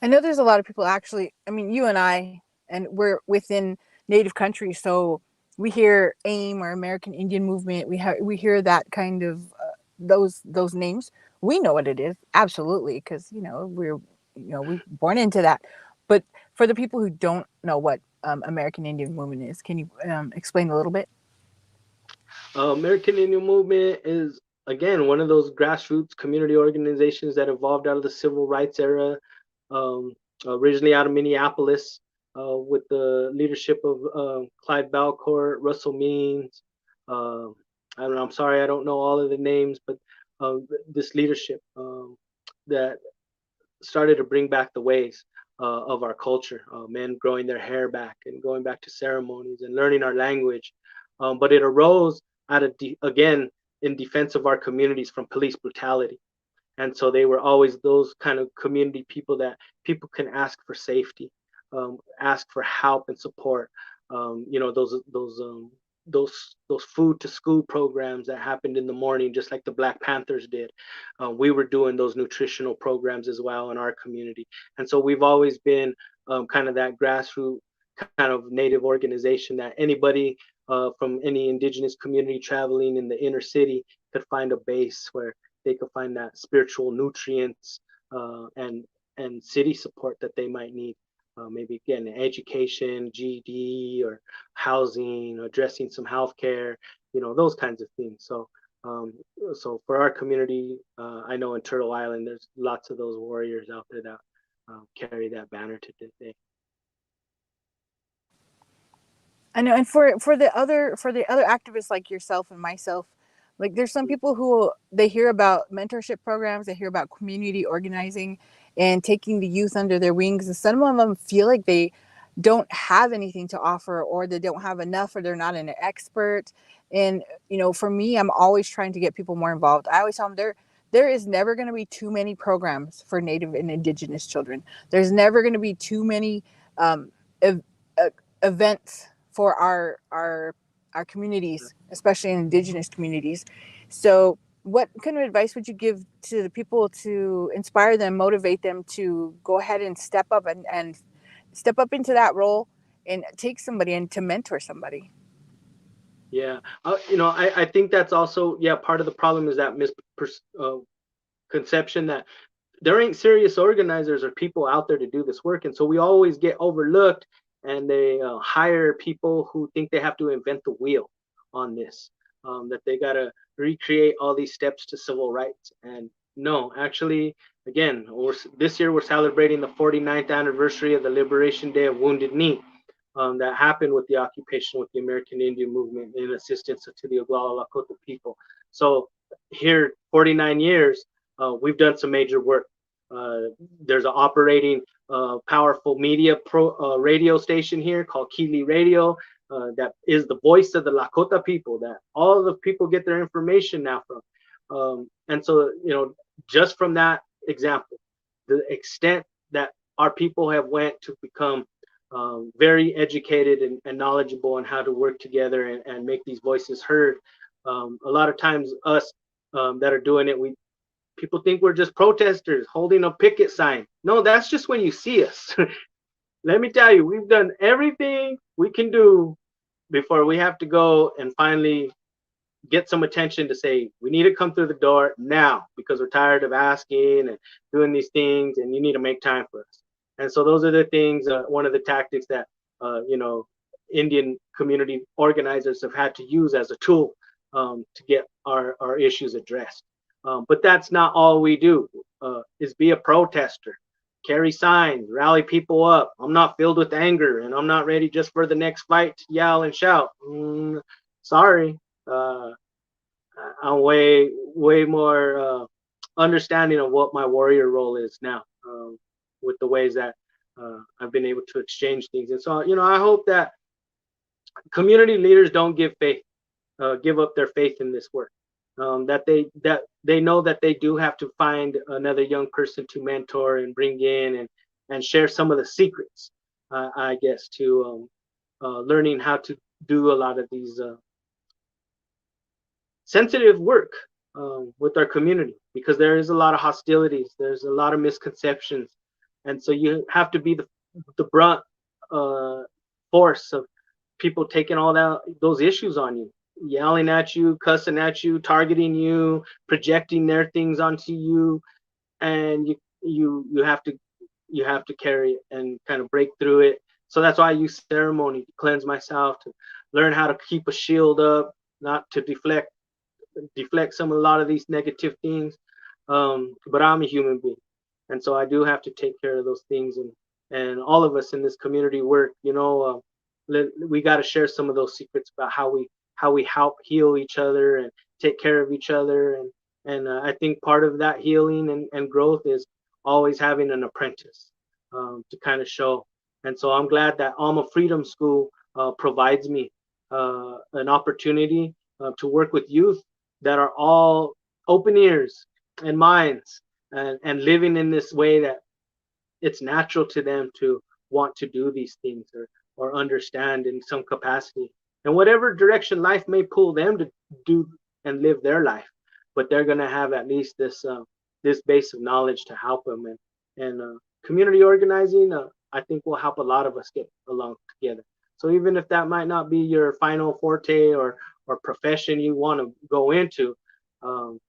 [SPEAKER 2] I know there's a lot of people, actually. I mean, you and I, and we're within Native countries, so we hear AIM or American Indian Movement. We hear that kind of those names. We know what it is, absolutely, because we're born into that. But for the people who don't know what American Indian Movement is, can you explain a little bit?
[SPEAKER 3] American Indian Movement is, again, one of those grassroots community organizations that evolved out of the civil rights era, um, originally out of Minneapolis, with the leadership of Clyde Balcourt, Russell Means. Uh, I don't know. I'm sorry, I don't know all of the names, but this leadership that started to bring back the ways of our culture, men growing their hair back and going back to ceremonies and learning our language. But it arose out of, again, in defense of our communities from police brutality. And so they were always those kind of community people that people can ask for safety, ask for help and support. Those food to school programs that happened in the morning, just like the Black Panthers did. We were doing those nutritional programs as well in our community. And so we've always been kind of that grassroots kind of Native organization that anybody from any indigenous community traveling in the inner city could find a base where they could find that spiritual nutrients and and city support that they might need. Maybe again, education, GED, or housing, addressing some healthcare, those kinds of things. Um, so for our community, I know in Turtle Island, there's lots of those warriors out there that carry that banner to this day.
[SPEAKER 2] I know, and for the other activists like yourself and myself, like there's some people who they hear about mentorship programs, they hear about community organizing and taking the youth under their wings, and some of them feel like they don't have anything to offer, or they don't have enough, or they're not an expert. And for me, I'm always trying to get people more involved. I always tell them there is never going to be too many programs for Native and Indigenous children. There's never going to be too many ev- events for our communities, especially in Indigenous communities. So what kind of advice would you give to the people to inspire them, motivate them to go ahead and step up and step up into that role and take somebody and to mentor somebody?
[SPEAKER 3] Yeah, I think that's also, yeah, part of the problem is that misconception that there ain't serious organizers or people out there to do this work, and so we always get overlooked, and they hire people who think they have to invent the wheel on this, that they got to recreate all these steps to civil rights. And no, actually, again, this year we're celebrating the 49th anniversary of the Liberation Day of Wounded Knee. That happened with the occupation with the American Indian movement in assistance to the Oglala Lakota people. So here, 49 years, we've done some major work. There's an operating powerful media radio station here called Kili Radio, that is the voice of the Lakota people, that all the people get their information now from. And so, just from that example, the extent that our people have went to become very educated and knowledgeable on how to work together and make these voices heard. A lot of times us that are doing it, people think we're just protesters holding a picket sign. No, that's just when you see us. Let me tell you, we've done everything we can do before we have to go and finally get some attention to say, we need to come through the door now because we're tired of asking and doing these things, and you need to make time for us. And so those are the things, one of the tactics that, Indian community organizers have had to use as a tool to get our issues addressed. But that's not all we do, is be a protester, carry signs, rally people up. I'm not filled with anger, and I'm not ready just for the next fight to yell and shout. Sorry. I'm way more understanding of what my warrior role is now, with the ways that I've been able to exchange things. And so, I hope that community leaders don't give up their faith in this work. That they know that they do have to find another young person to mentor and bring in and share some of the secrets, I guess, to learning how to do a lot of these sensitive work with our community, because there is a lot of hostilities, there's a lot of misconceptions, and so you have to be the brunt force of people taking all those issues on you, yelling at you, cussing at you, targeting you, projecting their things onto you, and you have to carry it and kind of break through it. So that's why I use ceremony to cleanse myself, to learn how to keep a shield up, not to deflect some a lot of these negative things. But I'm a human being, and so I do have to take care of those things. And all of us in this community work, we got to share some of those secrets about how we help heal each other and take care of each other. And I think part of that healing and growth is always having an apprentice to kind of show. And so I'm glad that Alma Freedom School provides me an opportunity to work with youth that are all open ears and minds, and living in this way that it's natural to them to want to do these things or understand in some capacity, and whatever direction life may pull them to do and live their life. But they're going to have at least this base of knowledge to help them. And community organizing, I think, will help a lot of us get along together. So even if that might not be your final forte or profession you want to go into,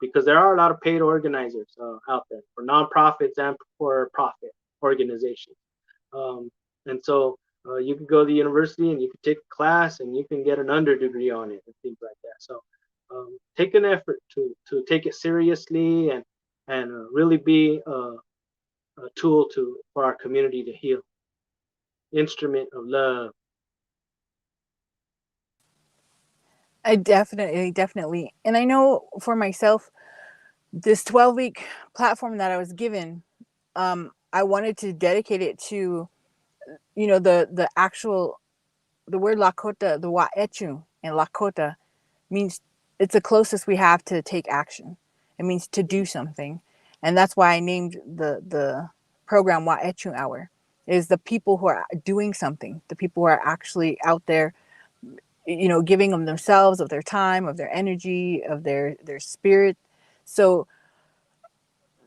[SPEAKER 3] because there are a lot of paid organizers out there for nonprofits and for profit. organizations. And so you can go to the university and you can take a class and you can get an under degree on it and things like that. So take an effort to take it seriously and really be a tool for our community to heal. Instrument of love.
[SPEAKER 2] I definitely. And I know for myself, this 12-week platform that I was given, I wanted to dedicate it to, the actual, the word Lakota, the Wa'echu in Lakota means it's the closest we have to take action. It means to do something. And that's why I named the program Wa'echu Hour, is the people who are doing something, the people who are actually out there, giving them themselves, of their time, of their energy, of their spirit. So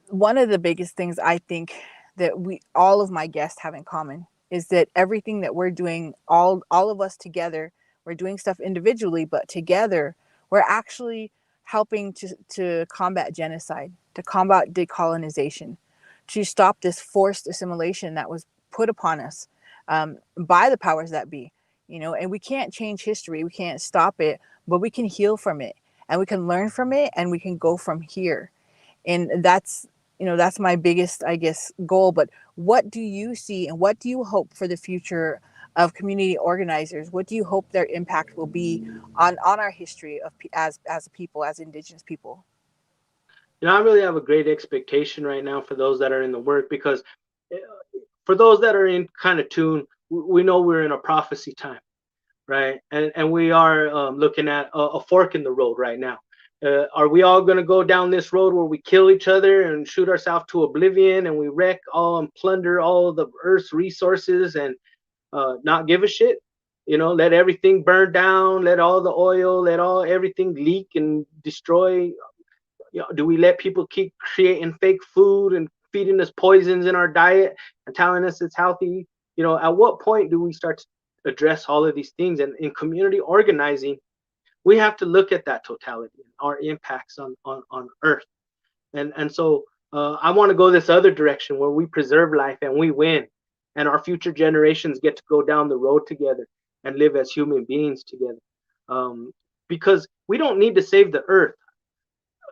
[SPEAKER 2] one of the biggest things I think that all of my guests have in common is that everything that we're doing, all of us together, we're doing stuff individually, but together we're actually helping to combat genocide, to combat decolonization, to stop this forced assimilation that was put upon us by the powers that be. And we can't change history, we can't stop it, but we can heal from it, and we can learn from it, and we can go from here. And that's my biggest, I guess, goal. But what do you see, and what do you hope for the future of community organizers? What do you hope their impact will be on our history of as a people, as Indigenous people?
[SPEAKER 3] I really have a great expectation right now for those that are in the work, because for those that are in kind of tune, we know we're in a prophecy time, right? And we are looking at a fork in the road right now. Are we all going to go down this road where we kill each other and shoot ourselves to oblivion, and we wreck all and plunder all of the earth's resources and not give a shit? Let everything burn down, let all the oil, let everything leak and destroy. Do we let people keep creating fake food and feeding us poisons in our diet and telling us it's healthy? At what point do we start to address all of these things? And in community organizing, we have to look at that totality, our impacts on Earth. And so I want to go this other direction where we preserve life and we win, and our future generations get to go down the road together and live as human beings together. Because we don't need to save the Earth.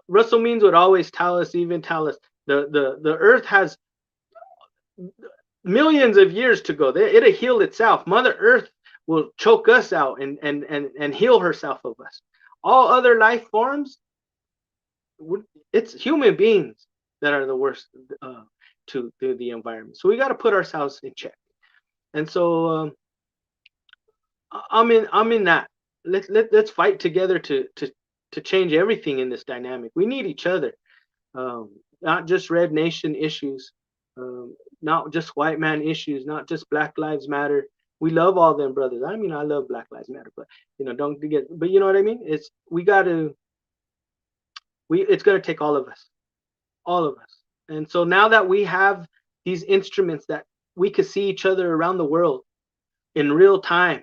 [SPEAKER 3] Russell Means would always tell us the Earth has millions of years to go. It'll heal itself. Mother Earth will choke us out and heal herself of us. All other life forms, it's human beings that are the worst to the environment. So we got to put ourselves in check. And so I'm in that. Let's fight together to change everything in this dynamic. We need each other, not just Red Nation issues, not just white man issues, not just Black Lives Matter. We love all them brothers. I mean, I love Black Lives Matter, but don't forget. But you know what I mean? It's gonna take all of us. And so now that we have these instruments that we could see each other around the world in real time,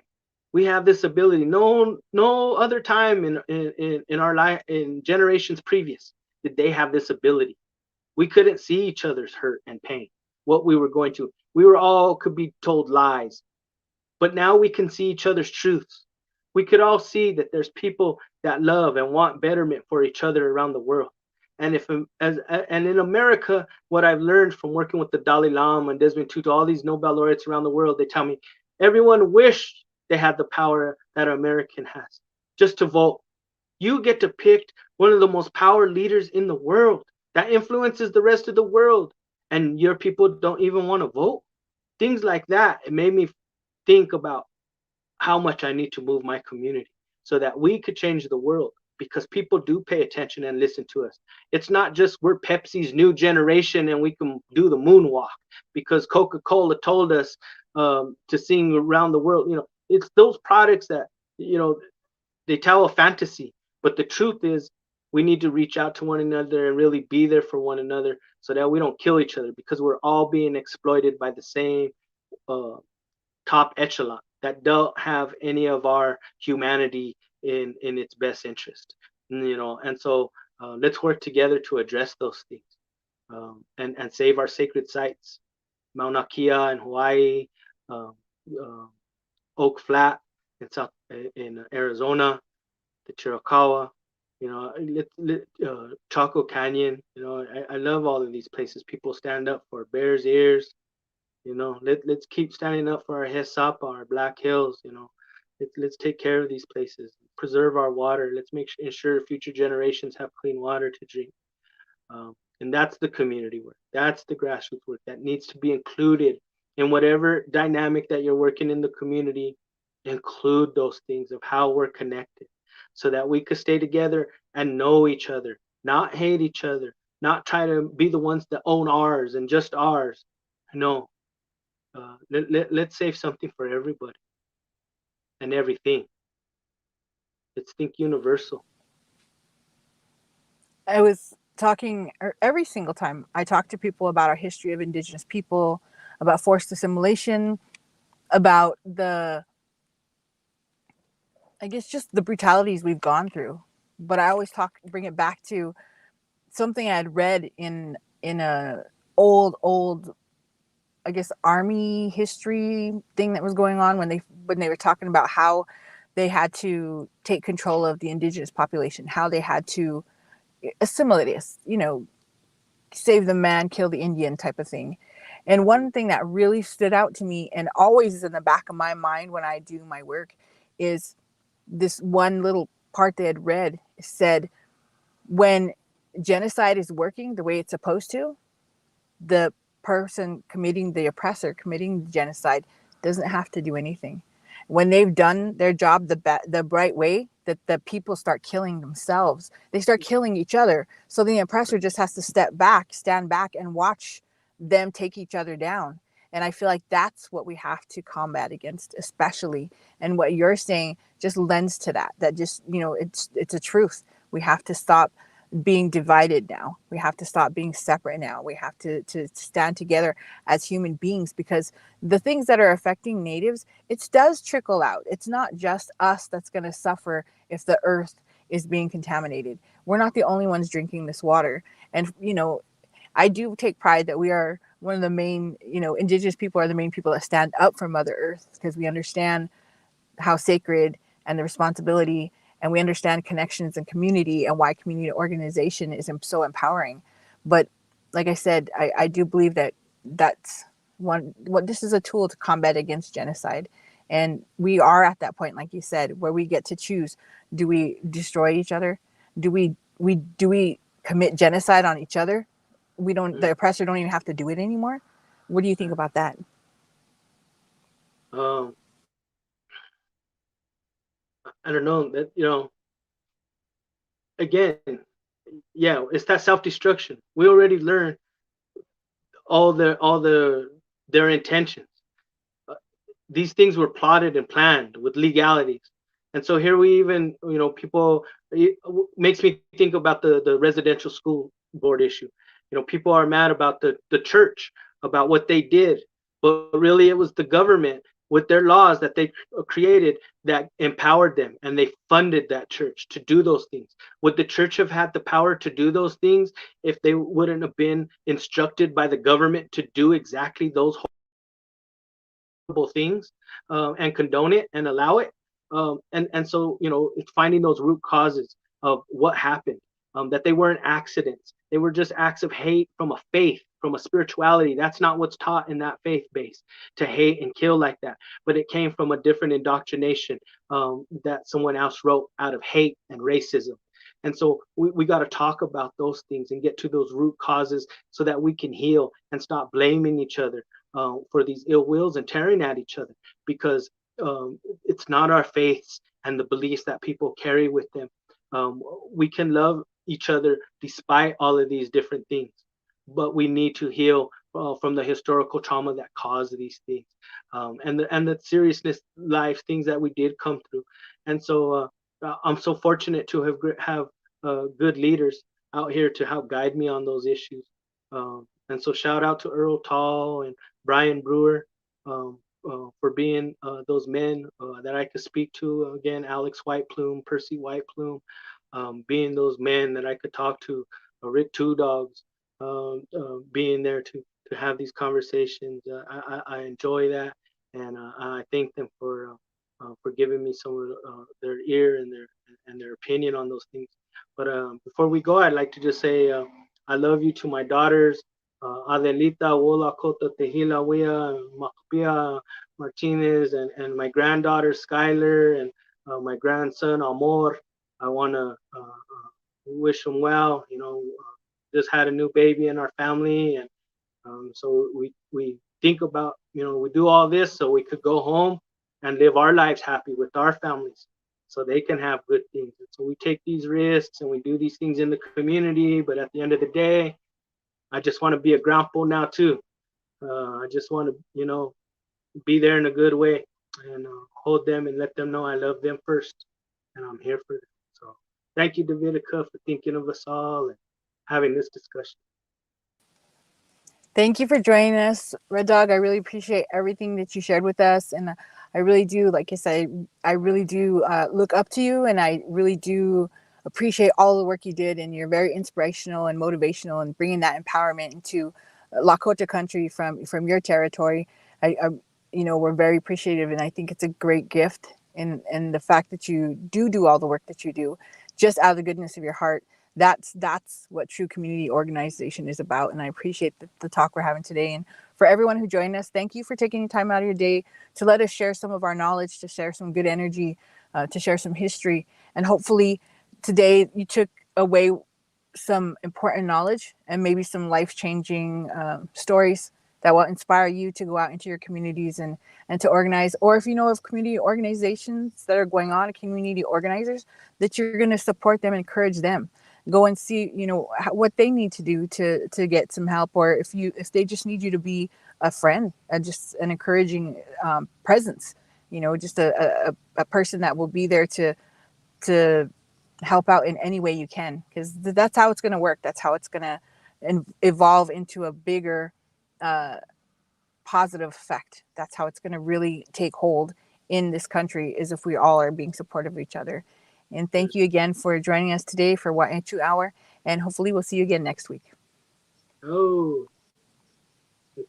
[SPEAKER 3] we have this ability. No other time in our life, in generations previous, did they have this ability. We couldn't see each other's hurt and pain, what we were going to. We were all could be told lies, but now we can see each other's truths. We could all see that there's people that love and want betterment for each other around the world. And and in America, what I've learned from working with the Dalai Lama and Desmond Tutu, all these Nobel laureates around the world, they tell me everyone wished they had the power that an American has, just to vote. You get to pick one of the most power leaders in the world that influences the rest of the world, and your people don't even want to vote. Things like that, it made me think about how much I need to move my community so that we could change the world, because people do pay attention and listen to us. It's not just we're Pepsi's new generation and we can do the moonwalk because Coca-Cola told us to sing around the world. It's those products that, they tell a fantasy, but the truth is we need to reach out to one another and really be there for one another so that we don't kill each other, because we're all being exploited by the same top echelon that don't have any of our humanity in its best interest. And so let's work together to address those things and save our sacred sites. Mauna Kea in Hawaii, um, uh, Oak Flat in Arizona, the Chiricahua, Chaco Canyon. I love all of these places. People stand up for Bears Ears. Let's keep standing up for our Hesapa, our Black Hills. Let's take care of these places, preserve our water. Let's ensure future generations have clean water to drink. And that's the community work. That's the grassroots work that needs to be included in whatever dynamic that you're working in the community. Include those things of how we're connected so that we could stay together and know each other, not hate each other, not try to be the ones that own ours and just ours. No, let's save something for everybody and everything. Let's think universal.
[SPEAKER 2] I was talking every single time I talk to people about our history of Indigenous people, about forced assimilation, about I guess just the brutalities we've gone through. But I always bring it back to something I had read in a old I guess army history thing that was going on when they were talking about how they had to take control of the indigenous population, how they had to assimilate us, save the man, kill the Indian type of thing. And one thing that really stood out to me and always is in the back of my mind when I do my work is this one little part they had read said, when genocide is working the way it's supposed to, the person committing the oppressor, committing the genocide, doesn't have to do anything. When they've done their job the right way, that the people start killing themselves. They start killing each other. So the oppressor just has to stand back and watch them take each other down. And I feel like that's what we have to combat against, especially. And what you're saying just lends to that. That just, it's a truth. We have to stop being divided now. We have to stop being separate now. We have to stand together as human beings, because the things that are affecting natives, it does trickle out. It's not just us that's going to suffer if the earth is being contaminated. We're not the only ones drinking this water. And, I do take pride that we are one of the main, Indigenous people are the main people that stand up for Mother Earth, because we understand how sacred and the responsibility, and we understand connections and community and why community organization is so empowering. But like I said, I do believe that this is a tool to combat against genocide. And we are at that point, like you said, where we get to choose. Do we destroy each other? Do we commit genocide on each other? The oppressor don't even have to do it anymore. What do you think about that?
[SPEAKER 3] I don't know that, again, yeah, it's that self-destruction. We already learned all their intentions. These things were plotted and planned with legalities. And so here we even, people, it makes me think about the residential school board issue. People are mad about the church, about what they did, but really it was the government with their laws that they created that empowered them, and they funded that church to do those things. Would the church have had the power to do those things if they wouldn't have been instructed by the government to do exactly those horrible things, and condone it and allow it? And so, it's finding those root causes of what happened, that they weren't accidents. They were just acts of hate from a faith, from a spirituality. That's not what's taught in that faith base, to hate and kill like that. But it came from a different indoctrination, that someone else wrote out of hate and racism. And so we got to talk about those things and get to those root causes so that we can heal and stop blaming each other for these ill wills and tearing at each other, because it's not our faiths and the beliefs that people carry with them. We can love each other despite all of these different things, but we need to heal from the historical trauma that caused these things, and the seriousness life things that we did come through. And so I'm so fortunate to have good leaders out here to help guide me on those issues. And so shout out to Earl Tall and Brian Brewer, for being those men that I could speak to. Again, Alex White Plume, Percy White Plume, being those men that I could talk to. Rick Two Dogs, being there to to have these conversations. I enjoy that, and I thank them for giving me some of their ear and their opinion on those things. But before we go, I'd like to just say I love you to my daughters, Adelita Wola Kota Tehila Wea Makpia Martinez, and my granddaughter Skylar, and my grandson Amor. I want to wish them well. Just had a new baby in our family, and so we think about, we do all this so we could go home and live our lives happy with our families, so they can have good things. And so we take these risks and we do these things in the community. But at the end of the day, I just want to be a grandpa now too. I just want to, be there in a good way, and hold them and let them know I love them first, and I'm here for them. So thank you, Davidica, for thinking of us all and having this discussion.
[SPEAKER 2] Thank you for joining us, Red Dog. I really appreciate everything that you shared with us. And I really do, like I said, I really do look up to you, and I really do appreciate all the work you did. And you're very inspirational and motivational, and bringing that empowerment into Lakota country from your territory. We're very appreciative, and I think it's a great gift. And the fact that you do all the work that you do just out of the goodness of your heart. That's what true community organization is about. And I appreciate the talk we're having today. And for everyone who joined us, thank you for taking time out of your day to let us share some of our knowledge, to share some good energy, to share some history. And hopefully today you took away some important knowledge and maybe some life-changing stories that will inspire you to go out into your communities and to organize. Or if you know of community organizations that are going on, community organizers, that you're going to support them, encourage them. Go and see, what they need to do to get some help, or if they just need you to be a friend, just an encouraging presence, just a person that will be there to help out in any way you can, because that's how it's going to work. That's how it's going to evolve into a bigger positive effect. That's how it's going to really take hold in this country, is if we all are being supportive of each other. And thank you again for joining us today for Wa'etu Hour, and hopefully we'll see you again next week.
[SPEAKER 3] Oh.